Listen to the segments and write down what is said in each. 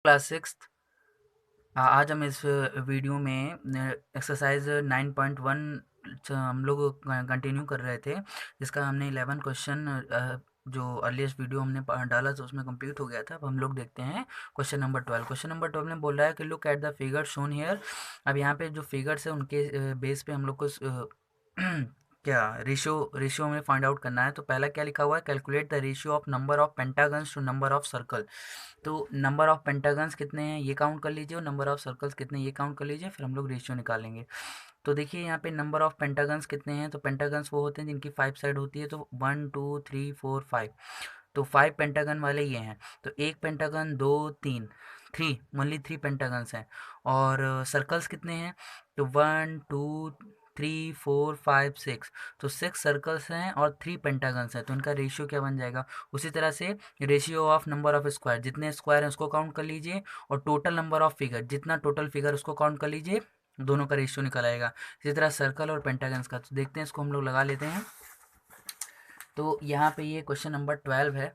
Class sixth. आज हम इस वीडियो में एक्सरसाइज 9.1 हम लोग कंटिन्यू कर रहे थे, जिसका हमने 11 क्वेश्चन जो अर्लीस्ट वीडियो हमने डाला था उसमें कंप्लीट हो गया था। अब हम लोग देखते हैं क्वेश्चन नंबर 12। क्वेश्चन नंबर 12 में बोल रहा है कि look at the figure shown here. अब यहाँ पे जो फिगर्स है उनके बेस पे हम लोग को क्या रेशियो में फाइंड आउट करना है। तो पहला क्या लिखा हुआ है, calculate the ratio of number of pentagons to number of circle. तो नंबर ऑफ पेंटागन्स कितने हैं ये काउंट कर लीजिए और नंबर ऑफ सर्कल्स कितने हैं ये काउंट कर लीजिए, फिर हम लोग रेशियो निकालेंगे। तो देखिए यहाँ पे नंबर ऑफ पेंटागन्स कितने हैं, तो पेंटागन्स वो होते हैं जिनकी 5 साइड होती है, तो 1 2 3 4 5। तो 5 पेंटागन वाले ये हैं। तो एक पेंटागन, दो, तीन, थ्री, ओनली 3 पेंटागन्स हैं। और सर्कल्स कितने हैं, तो 1 2 3 4 5 6। तो 6 सर्कल्स हैं और 3 पेंटागन्स हैं, तो इनका रेशियो क्या बन जाएगा। उसी तरह से ratio of number of square, जितने स्क्वायर हैं उसको काउंट कर लीजिए, और टोटल नंबर ऑफ फिगर, जितना टोटल फिगर उसको काउंट कर लीजिए, दोनों का रेशियो निकल आएगा। इसी तरह सर्कल और पेंटागन्स का, तो देखते हैं इसको हम लोग लगा लेते हैं। तो यहाँ पे ये क्वेश्चन नंबर 12 है।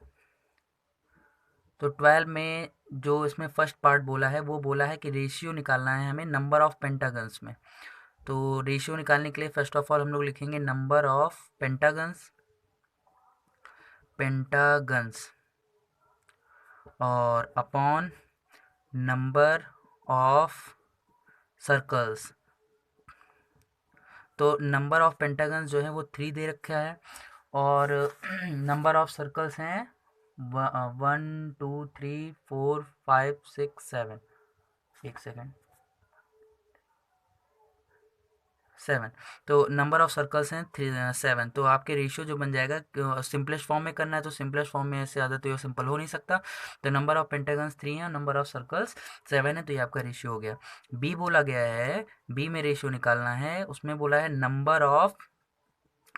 तो 12 में जो इसमें फर्स्ट पार्ट बोला है वो बोला है कि रेशियो निकालना है हमें नंबर ऑफ पेंटागन्स में। तो रेशियो निकालने के लिए फर्स्ट ऑफ ऑल हम लोग लिखेंगे नंबर ऑफ पेंटागन्स और अपॉन नंबर ऑफ सर्कल्स। तो नंबर ऑफ पेंटागन्स जो है वो 3 दे रखा है, और नंबर ऑफ सर्कल्स हैं 1 2 3 4 5 6 7। एक सेकेंड, 7। तो नंबर ऑफ सर्कल्स हैं 7। तो आपके रेशियो जो बन जाएगा, सिंपलेस्ट फॉर्म में करना है तो सिंपलेस्ट फॉर्म में, इससे ज़्यादा तो ये सिंपल हो नहीं सकता। तो नंबर ऑफ पेंटागन्स 3 है और नंबर ऑफ सर्कल्स 7 है, तो ये आपका रेशियो हो गया। बी बोला गया है, बी में रेशियो निकालना है, उसमें बोला है नंबर ऑफ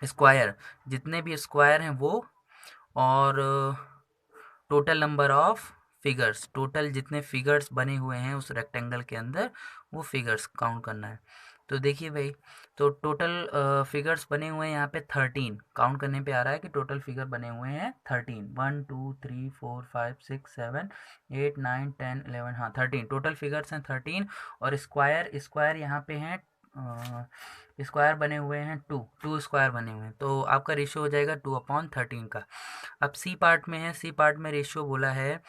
स्क्वायर, जितने भी स्क्वायर हैं वो, और total number of figures, total जितने फिगर्स बने हुए हैं उस रेक्टेंगल के अंदर वो फिगर्स काउंट करना है। तो देखिए भाई, तो टोटल फिगर्स बने हुए हैं यहाँ पे 13, काउंट करने पे आ रहा है कि टोटल फिगर बने हुए हैं 13। 1 2 3 4 5 6 7 8 9 10 11, हाँ 13 टोटल फिगर्स हैं 13। और स्क्वायर स्क्वायर यहाँ पे हैं, स्क्वायर बने हुए हैं 2 स्क्वायर बने हुए हैं, तो आपका रेशियो हो जाएगा 2/13 का। अब सी पार्ट में है, सी पार्ट में रेशियो बोला है,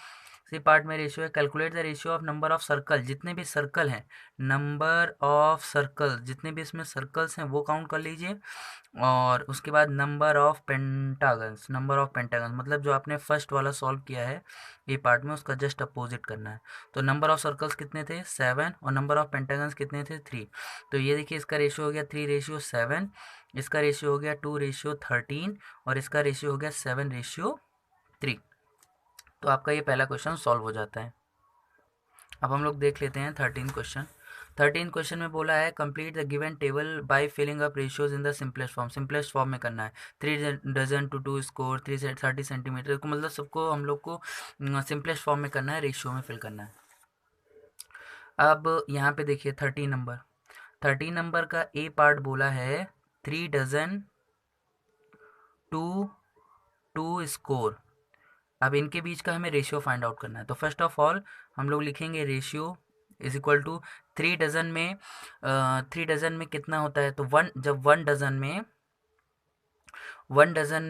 सी पार्ट में रेशियो है calculate the ratio of number of circle, जितने भी सर्कल हैं, नंबर ऑफ सर्कल, जितने भी इसमें सर्कल्स हैं वो काउंट कर लीजिए। और उसके बाद number of pentagons, number of pentagons मतलब जो आपने फर्स्ट वाला सॉल्व किया है ए पार्ट में उसका जस्ट अपोजिट करना है। तो नंबर ऑफ सर्कल्स कितने थे 7, और नंबर ऑफ पेंटागन्स कितने थे 3। तो ये देखिए इसका रेशियो हो गया 3:7, इसका रेशियो हो गया 2:13, और इसका रेशियो हो गया 7:3। तो आपका ये पहला क्वेश्चन सॉल्व हो जाता है। अब हम लोग देख लेते हैं 13 क्वेश्चन। 13 क्वेश्चन में बोला है complete the given table by filling up ratios in the simplest form. Simplest form में करना है। 3 डजन टू 2 स्कोर 30 सेंटीमीटर को, मतलब सबको हम लोग को सिंपलेस्ट फॉर्म में करना है, रेशियो में फिल करना है। अब यहाँ पे देखिए 13 नंबर का ए पार्ट बोला है 3 डजन टू 2 स्कोर। अब इनके बीच का हमें रेशियो फाइंड आउट करना है। तो फर्स्ट ऑफ ऑल हम लोग लिखेंगे ratio is equal to 3 dozen में, 3 डजन में कितना होता है, तो जब 1 डजन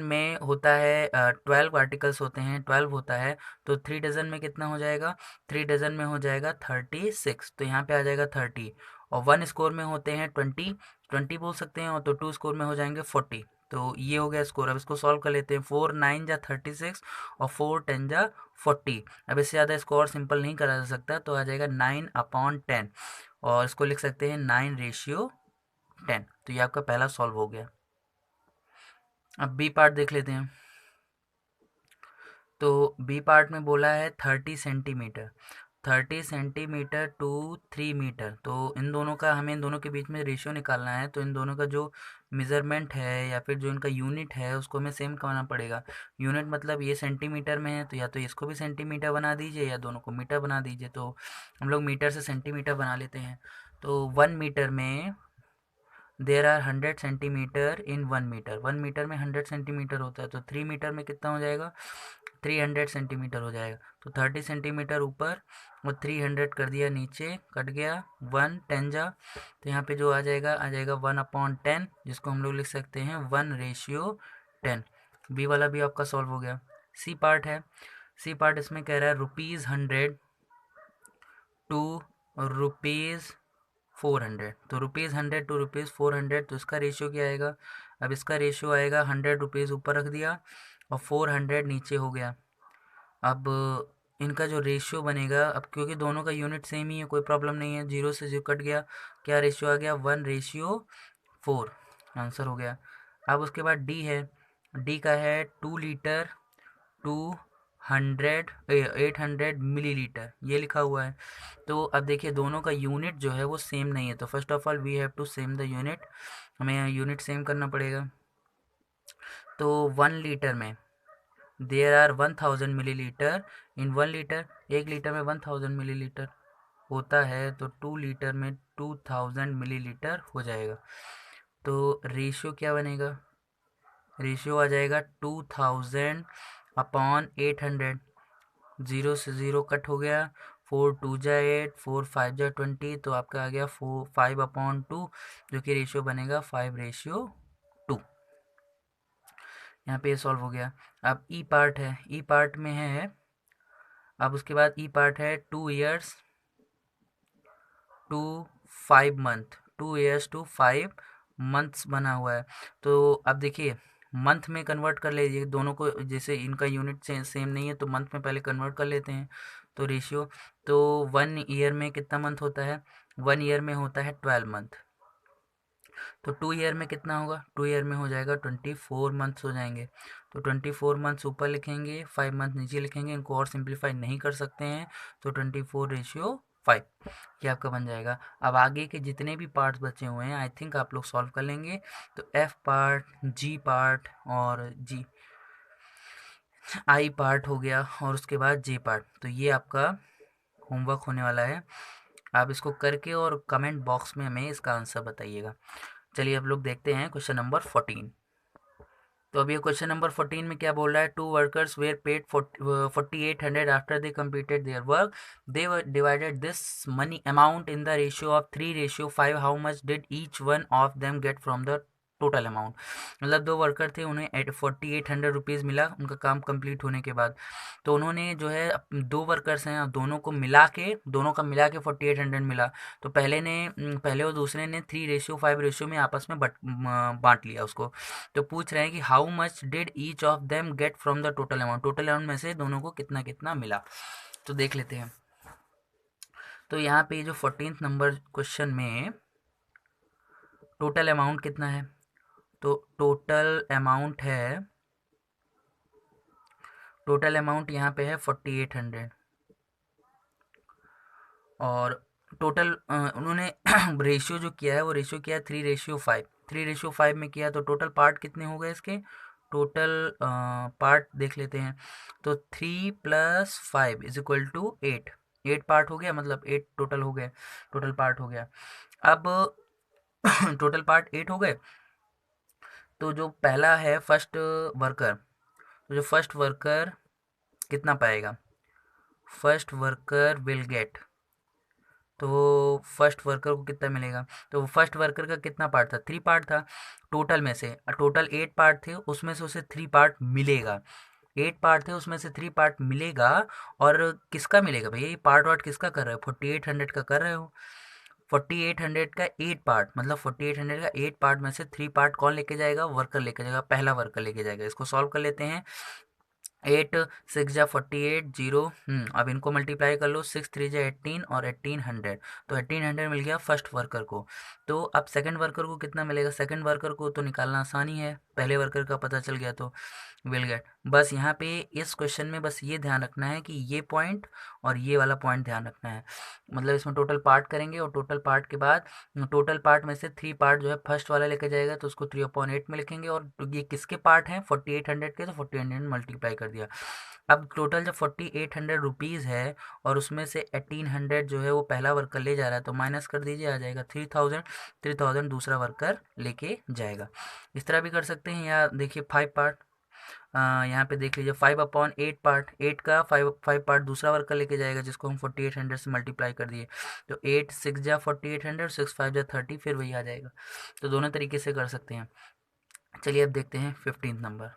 में होता है 12 आर्टिकल्स होते हैं, 12 होता है, तो 3 डजन में कितना हो जाएगा, 3 डजन में हो जाएगा 36। तो यहाँ पे आ जाएगा 30। और 1 स्कोर में होते हैं 20 बोल सकते हैं, और तो 2 स्कोर में हो जाएंगे 40। तो ये हो गया स्कोर। अब इसको सॉल्व कर लेते हैं। 4 9 जा 36 और 4 10 जा 40। अब इससे ज़्यादा स्कोर सिंपल नहीं करा जा सकता, तो आ जाएगा 9/10, और इसको लिख सकते हैं 9:10। तो ये आपका पहला सॉल्व हो गया। अब बी पार्ट देख लेते हैं। तो बी पार्ट में बोला है 30 सेंटीमीटर, 30 सेंटीमीटर टू 3 मीटर। तो इन दोनों का, हमें इन दोनों के बीच में रेशियो निकालना है। तो इन दोनों का जो मेज़रमेंट है या फिर जो इनका यूनिट है उसको हमें सेम करना पड़ेगा। यूनिट मतलब ये सेंटीमीटर में है, तो या तो इसको भी सेंटीमीटर बना दीजिए या दोनों को मीटर बना दीजिए। तो हम लोग मीटर से सेंटीमीटर बना लेते हैं। तो 1 मीटर में there are 100 centimetre in 1 metre, 1 metre में 100 सेंटीमीटर होता है, तो 3 मीटर में कितना हो जाएगा, 300 सेंटीमीटर हो जाएगा। तो 30 सेंटीमीटर ऊपर और 300 कर दिया नीचे, कट गया 1 10 जा, तो यहाँ पे जो आ जाएगा 1/10, जिसको हम लोग लिख सकते हैं 1:10। बी वाला भी आपका सॉल्व हो गया। सी पार्ट है, सी पार्ट इसमें कह रहा है ₹100 टू ₹400, तो ₹100 टू ₹400, तो इसका रेशियो क्या आएगा, अब इसका रेशियो आएगा 100 रुपीज़ ऊपर रख दिया और 400 नीचे हो गया। अब इनका जो रेशियो बनेगा, अब क्योंकि दोनों का यूनिट सेम ही है कोई प्रॉब्लम नहीं है, 0 से 0 कट गया, क्या रेशियो आ गया 1:4, आंसर हो गया। अब उसके बाद डी है, डी का है 2 लीटर 800 मिलीलीटर, ये लिखा हुआ है। तो अब देखिए दोनों का यूनिट जो है वो सेम नहीं है, तो first of all we have to same the unit, हमें यूनिट सेम करना पड़ेगा। तो 1 लीटर में there are 1000 millilitre in 1 litre, 1 litre में 1000 मिलीलीटर होता है, तो 2 लीटर में 2000 मिलीलीटर हो जाएगा। तो रेशियो क्या बनेगा, रेशियो आ जाएगा 2000/800, 0 से 0 कट हो गया, 4 2 जा 8, 4 5 जा 20, तो आपका आ गया 5/2, जो कि रेशियो बनेगा 5:2। यहाँ पे ये सॉल्व हो गया। अब ई पार्ट है, ई पार्ट में है, अब उसके बाद ई पार्ट है 2 years to 5 month, 2 years to 5 months बना हुआ है। तो अब देखिए मंथ में कन्वर्ट कर लीजिए दोनों को, जैसे इनका यूनिट सेम नहीं है तो मंथ में पहले कन्वर्ट कर लेते हैं। तो रेशियो, तो 1 ईयर में कितना मंथ होता है, 1 ईयर में होता है 12 मंथ, तो 2 ईयर में कितना होगा, 2 ईयर में हो जाएगा 24 मंथ्स हो जाएंगे। तो 24 मंथ्स ऊपर लिखेंगे, 5 मंथ नीचे लिखेंगे, इनको और सिंप्लीफाई नहीं कर सकते हैं, तो 24:5 ये आपका बन जाएगा। अब आगे के जितने भी पार्ट्स बचे हुए हैं आई थिंक आप लोग सॉल्व कर लेंगे। तो एफ पार्ट, जी पार्ट और जी आई पार्ट हो गया, और उसके बाद जे पार्ट, तो ये आपका होमवर्क होने वाला है। आप इसको करके और कमेंट बॉक्स में हमें इसका आंसर बताइएगा। चलिए अब लोग देखते हैं क्वेश्चन नंबर 14। तो अब ये क्वेश्चन नंबर 14 में क्या बोल रहा है, 2 workers were paid 4800 after they completed their work, they divided this money amount in the ratio of 3:5, how much did each one of them get from the total amount. मतलब 2 worker थे, उन्हें 4800 मिला उनका काम कंप्लीट होने के बाद। तो उन्होंने जो है 2 वर्कर्स हैं, दोनों का मिला के 4800 मिला। तो पहले और दूसरे ने 3:5 में आपस में बांट लिया उसको। तो पूछ रहे हैं कि how much did each of them get from the total amount, total amount में से दोनों को कितना कितना मिला। तो देख लेते हैं। तो यहाँ पे जो 14th नंबर क्वेश्चन में टोटल अमाउंट कितना है, तो टोटल अमाउंट यहाँ पे है 4800, और टोटल उन्होंने रेशियो जो किया है वो रेशियो किया है 3:5, 3:5 में किया, तो टोटल पार्ट कितने हो गए इसके, टोटल पार्ट देख लेते हैं। तो 3 + 5 = 8, 8 पार्ट हो गया, मतलब 8 टोटल हो गए, टोटल पार्ट हो गया। अब टोटल पार्ट 8 हो गए, तो जो पहला है फर्स्ट वर्कर, तो जो फर्स्ट वर्कर कितना पाएगा, फर्स्ट वर्कर विल गेट, तो फर्स्ट वर्कर को कितना मिलेगा, तो फर्स्ट वर्कर का कितना पार्ट था, 3 पार्ट था टोटल में से, टोटल 8 पार्ट थे, उसमें से उसे 3 पार्ट मिलेगा, 8 पार्ट थे उसमें से 3 पार्ट मिलेगा। और किसका मिलेगा भैया, ये पार्ट वार्ट किसका कर रहे हो, 4800 का कर रहे हो, 4800 का 8 पार्ट, मतलब 4800 का 8 पार्ट में से 3 पार्ट कौन लेके जाएगा, वर्कर लेके जाएगा, पहला वर्कर लेके जाएगा। इसको सॉल्व कर लेते हैं। 8 6 जा 48 जीरो, अब इनको मल्टीप्लाई कर लो, 6 3 जा 18 और 1800, तो 1800 मिल गया फर्स्ट वर्कर को। तो अब सेकंड वर्कर को कितना मिलेगा, सेकंड वर्कर को तो निकालना आसानी है, पहले वर्कर का पता चल गया तो विल गेट। बस यहाँ पे इस क्वेश्चन में बस ये ध्यान रखना है कि ये पॉइंट और ये वाला पॉइंट ध्यान रखना है। मतलब इसमें टोटल पार्ट करेंगे और टोटल पार्ट के बाद टोटल पार्ट में से 3 पार्ट जो है फर्स्ट वाला लेके जाएगा तो उसको 3/8 में लिखेंगे। और ये किसके पार्ट हैं 4800 के, तो 4800 मल्टीप्लाई कर दिया। अब टोटल जब 4800 रुपीज़ है और उसमें से 1800 जो है वो पहला वर्कर ले जा रहा है तो माइनस कर दीजिए, आ जाएगा 3000। 3000 दूसरा वर्कर लेके जाएगा। इस तरह भी कर सकते हैं। या देखिए 5 पार्ट, यहाँ पे देख लीजिए 5/8 पार्ट, 8 का 5 पार्ट दूसरा वर्कर लेके जाएगा जिसको हम 4800 से मल्टीप्लाई कर दिए। तो 8 6 जा 4800, 6 5 जा 30, फिर वही आ जाएगा। तो दोनों तरीके से कर सकते हैं। चलिए अब देखते हैं 15th नंबर।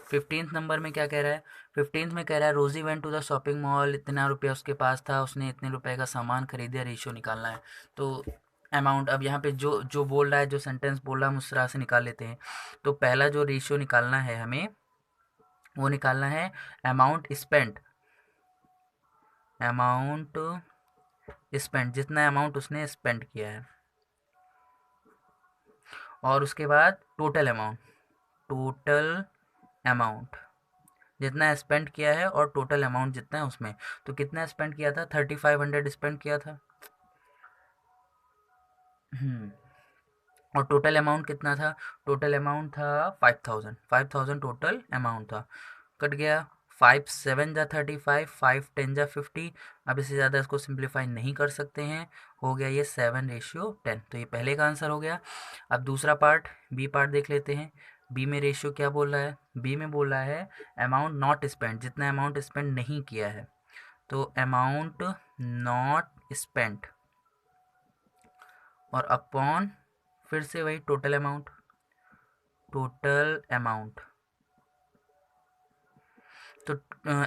15th नंबर में क्या कह रहा है? 15th में कह रहा है Rosie went to the shopping mall, इतना रुपया उसके पास था, उसने इतने रुपए का सामान खरीदा, रेशियो निकालना है। तो अमाउंट, अब यहाँ पे जो जो बोल रहा है, जो सेंटेंस बोल रहा है हम उस तरह से निकाल लेते हैं। तो पहला जो रेशियो निकालना है हमें, वो निकालना है अमाउंट स्पेंट। अमाउंट स्पेंट, जितना अमाउंट उसने स्पेंड किया है, और उसके बाद टोटल अमाउंट। टोटल अमाउंट जितना स्पेंड किया है और टोटल अमाउंट जितना है उसमें। तो कितना स्पेंड किया था? 3500 स्पेंड किया था। और टोटल अमाउंट कितना था? टोटल अमाउंट था 5000। 5000 टोटल अमाउंट था। कट गया 5 7 जा 35, 5 10 जा 50। अब इससे ज़्यादा इसको सिंप्लीफाई नहीं कर सकते हैं। हो गया ये 7:10। तो ये पहले का आंसर हो गया। अब दूसरा पार्ट, बी पार्ट देख लेते हैं। बी में रेशियो क्या बोल रहा है? बी में बोल रहा है अमाउंट नॉट स्पेंड, जितना अमाउंट स्पेंड नहीं किया है। तो अमाउंट नॉट स्पेंड और अपॉन फिर से वही टोटल अमाउंट। टोटल अमाउंट, तो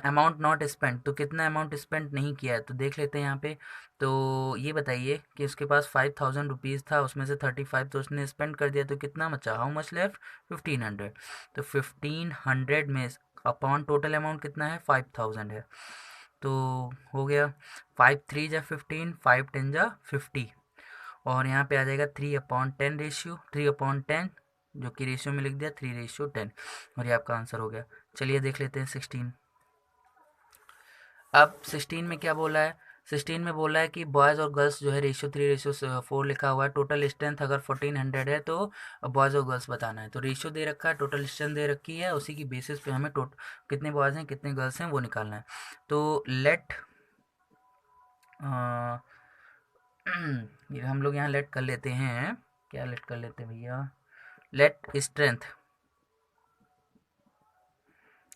अमाउंट नॉट स्पेंड, तो कितना अमाउंट स्पेंड नहीं किया है तो देख लेते हैं यहाँ पे। तो ये बताइए कि उसके पास 5000 रुपीज़ था, उसमें से 35 तो उसने स्पेंड कर दिया, तो कितना बचा? How much left? 1500। तो 1500 में अपॉन टोटल अमाउंट कितना है? 5000 है। तो हो गया 5 3 जा 15, 5 10 जा 50। और यहाँ पे आ जाएगा 3/10 रेशियो, 3/10 जो कि रेशियो में लिख दिया 3:10। और ये आपका आंसर हो गया। चलिए देख लेते हैं 16। अब 16 में क्या बोला है? 16 में बोला है कि बॉयज़ और गर्ल्स जो है रेशियो 3:4 लिखा हुआ है। टोटल स्ट्रेंथ अगर 1400 है तो बॉयज़ और गर्ल्स बताना है। तो रेशियो दे रखा है, टोटल स्ट्रेंथ दे रखी है, उसी की बेसिस पे हमें कितने बॉयज़ हैं कितने गर्ल्स हैं वो निकालना है। तो लेट हम लोग यहाँ लेट कर लेते हैं, क्या लेट कर लेते हैं भैया? लेट स्ट्रेंथ,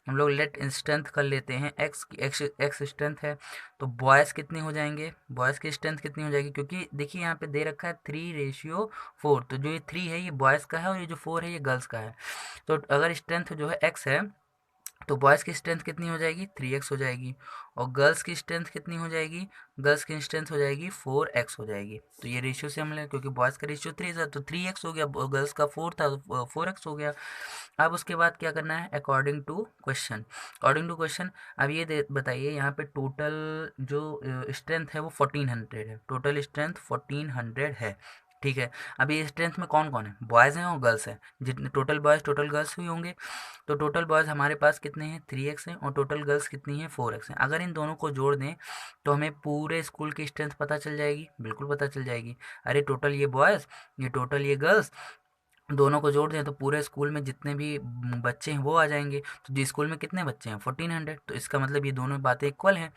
हम लोग लेट स्ट्रेंथ कर लेते हैं। एक्स स्ट्रेंथ है तो बॉयज़ कितने हो जाएंगे? बॉयज़ की स्ट्रेंथ कितनी हो जाएगी? क्योंकि देखिए यहाँ पे दे रखा है 3:4, तो जो ये 3 है ये बॉयज़ का है और ये जो 4 है ये गर्ल्स का है। तो अगर स्ट्रेंथ जो है एक्स है तो बॉयज़ की स्ट्रेंथ कितनी हो जाएगी? 3x हो जाएगी। और गर्ल्स की स्ट्रेंथ कितनी हो जाएगी? गर्ल्स की स्ट्रेंथ हो जाएगी 4x हो जाएगी। तो ये रेशियो से हम ले, क्योंकि बॉयज़ का रेशियो 3 था तो 3x हो गया, गर्ल्स का 4 था तो 4x हो गया। अब उसके बाद क्या करना है? According to question. According to question, अब ये बताइए यहाँ पे टोटल जो स्ट्रेंथ है वो 1400 है। टोटल स्ट्रेंथ 1400 है, ठीक है। अभी स्ट्रेंथ में कौन कौन है? बॉयज़ हैं और गर्ल्स हैं। जितने टोटल बॉयज़ टोटल गर्ल्स हुई होंगे। तो टोटल बॉयज़ हमारे पास कितने हैं? 3x हैं, और टोटल गर्ल्स कितनी हैं? 4x हैं। अगर इन दोनों को जोड़ दें तो हमें पूरे स्कूल की स्ट्रेंथ पता चल जाएगी। बिल्कुल पता चल जाएगी। अरे टोटल ये बॉयज़, ये टोटल ये गर्ल्स, दोनों को जोड़ दें तो पूरे स्कूल में जितने भी बच्चे हैं वो आ जाएंगे। तो जो स्कूल में कितने बच्चे हैं? 1400। तो इसका मतलब ये दोनों बातें इक्वल हैं।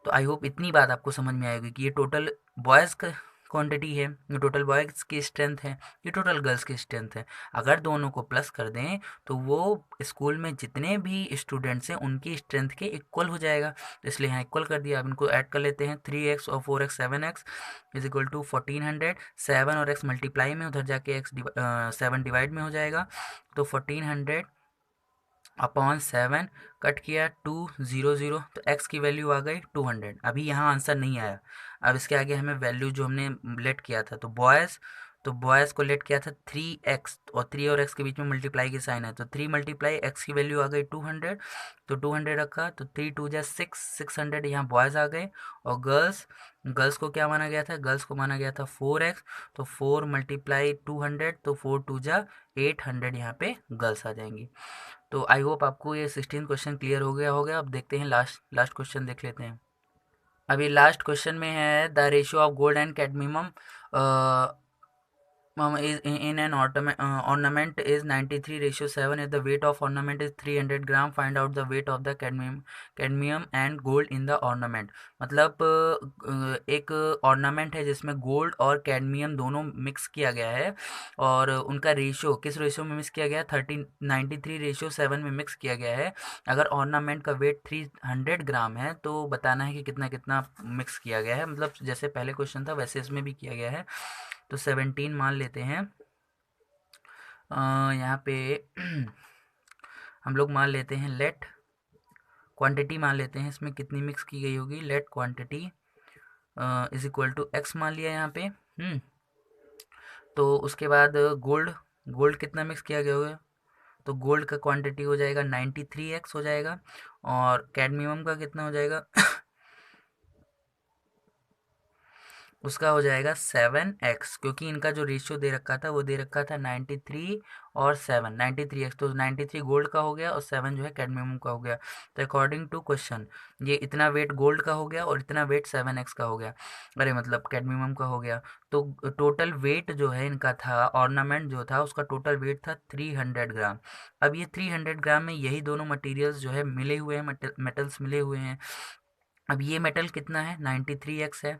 तो आई होप इतनी बात आपको समझ में आएगी कि ये टोटल बॉयज़ का क्वांटिटी है, ये टोटल बॉयज़ की स्ट्रेंथ है, ये टोटल गर्ल्स की स्ट्रेंथ है। अगर दोनों को प्लस कर दें तो वो स्कूल में जितने भी स्टूडेंट्स हैं उनकी स्ट्रेंथ के इक्वल हो जाएगा। तो इसलिए यहाँ इक्वल कर दिया। अब इनको ऐड कर लेते हैं। 3x और 4x 7x is equal to 1400। 7 और x मल्टीप्लाई में, उधर जाके x 7 डिवाइड में हो जाएगा। तो 1400 अपॉन 7 कट किया 200, तो x की वैल्यू आ गई 200। अभी यहाँ आंसर नहीं आया। अब इसके आगे हमें वैल्यू जो हमने लेट किया था, तो बॉयज़ तो बॉयज़ को लेट किया था 3x, और 3 और x के बीच में मल्टीप्लाई की साइन है, तो 3 मल्टीप्लाई x की वैल्यू आ गई 200, तो 200 रखा, तो 3 2 जा 6, 600 यहाँ बॉयज़ आ गए। और गर्ल्स, गर्ल्स को क्या माना गया था, गर्ल्स को माना गया था 4x, तो 4 मल्टीप्लाई 200, तो 4 2 जा 800 यहाँ पे गर्ल्स आ जाएंगी। तो आई होप आपको ये 16 क्वेश्चन क्लियर हो गया होगा। अब देखते हैं लास्ट लास्ट क्वेश्चन देख लेते हैं। अभी लास्ट क्वेश्चन में है the ratio of gold and cadmium is in an ornament is 93:7. If the weight of ornament is 300 gram, find out the weight of the cadmium and gold in the ornament. मतलब एक ornament है जिसमें gold और cadmium दोनों mix किया गया है, और उनका रेशियो किस रेशियो में मिक्स किया गया है, 93:7 में मिक्स किया गया है। अगर ऑर्नामेंट का वेट 300 ग्राम है तो बताना है कि कितना कितना मिक्स किया गया है। मतलब जैसे पहले क्वेश्चन था वैसे इसमें भी किया गया है। तो 17 मान लेते हैं। यहाँ पे हम लोग मान लेते हैं लेट क्वांटिटी, मान लेते हैं इसमें कितनी मिक्स की गई होगी। Let quantity is equal to x मान लिया यहाँ पे। तो उसके बाद गोल्ड, गोल्ड कितना मिक्स किया गया होगा, तो गोल्ड का क्वांटिटी हो जाएगा 93x हो जाएगा, और कैडमियम का कितना हो जाएगा उसका हो जाएगा 7x, क्योंकि इनका जो रेशियो दे रखा था वो दे रखा था 93 और 7, 93x, तो 93 गोल्ड का हो गया और 7 जो है कैडमियम का हो गया। तो अकॉर्डिंग टू क्वेश्चन ये इतना वेट गोल्ड का हो गया और इतना वेट 7x का हो गया, अरे मतलब कैडमियम का हो गया। तो टोटल वेट जो है इनका था, ऑर्नामेंट जो था उसका टोटल वेट था 300 ग्राम। अब ये 300 ग्राम में यही दोनों मटेरियल्स जो है मिले हुए हैं, मेटल्स मिले हुए हैं। अब ये मेटल कितना है, 93x है,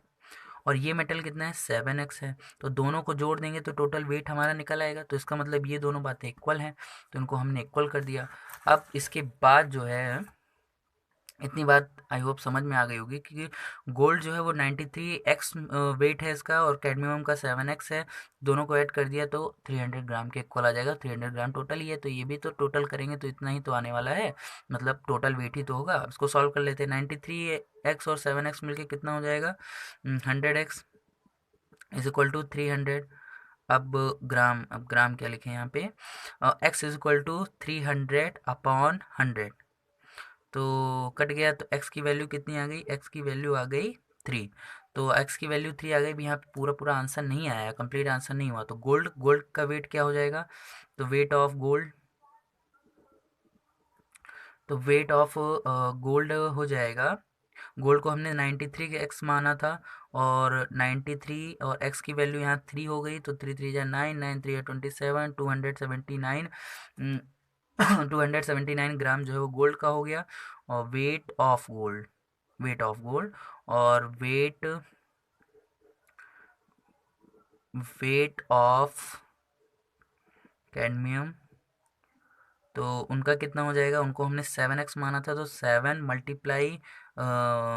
और ये मेटल कितना है, 7x है। तो दोनों को जोड़ देंगे तो टोटल वेट हमारा निकल आएगा। तो इसका मतलब ये दोनों बातें इक्वल हैं, तो इनको हमने इक्वल कर दिया। अब इसके बाद जो है, इतनी बात आई होप समझ में आ गई होगी कि गोल्ड जो है वो 93x वेट है इसका, और कैडमियम का 7x है। दोनों को ऐड कर दिया तो 300 ग्राम के इक्वल आ जाएगा। 300 ग्राम टोटल ही है, तो ये भी तो टोटल करेंगे तो इतना ही तो आने वाला है, मतलब टोटल वेट ही तो होगा। अब इसको सॉल्व कर लेते हैं। 93x और 7x मिलके कितना हो जाएगा, 100x इज इक्वल टू 300। अब ग्राम क्या लिखें यहाँ पे, x is equal to 300 upon 100, तो कट गया। तो x की वैल्यू कितनी आ गई, x की वैल्यू आ गई 3। तो x की वैल्यू 3 आ गई। भी यहाँ पे पूरा पूरा आंसर नहीं आया, कंप्लीट आंसर नहीं हुआ। तो गोल्ड का वेट क्या हो जाएगा, तो वेट ऑफ गोल्ड, तो वेट ऑफ गोल्ड हो जाएगा, गोल्ड को हमने 93 के x माना था, और 93 और x की वैल्यू यहाँ 3 हो गई, तो 3 3 जा 9, 9 3 27, 279 279 ग्राम जो है वो गोल्ड का हो गया। और weight of gold, weight of gold और वेट ऑफ कैडमियम, तो उनका कितना हो जाएगा, उनको हमने 7x माना था, तो 7 मल्टीप्लाई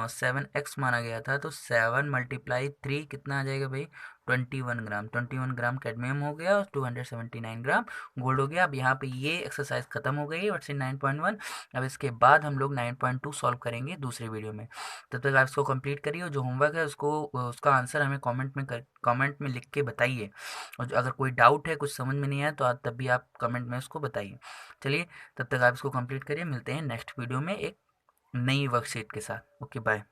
7x माना गया था, तो 7 मल्टीप्लाई 3 कितना आ जाएगा भाई, 21 ग्राम। 21 ग्राम कैडमियम हो गया और 279 ग्राम गोल्ड हो गया। अब यहाँ पे ये एक्सरसाइज खत्म हो गई, वर्सेस 9.1। अब इसके बाद हम लोग 9.2 सॉल्व करेंगे दूसरे वीडियो में। तब तक आप इसको कंप्लीट करिए, और जो होमवर्क है उसको उसका आंसर हमें कमेंट में लिख के बताइए, और अगर कोई डाउट है, कुछ समझ में नहीं आया, तो तब भी आप कमेंट में उसको बताइए। चलिए, तब तक आप इसको कंप्लीट करिए। मिलते हैं नेक्स्ट वीडियो में एक नई वर्कशीट के साथ। Okay, bye.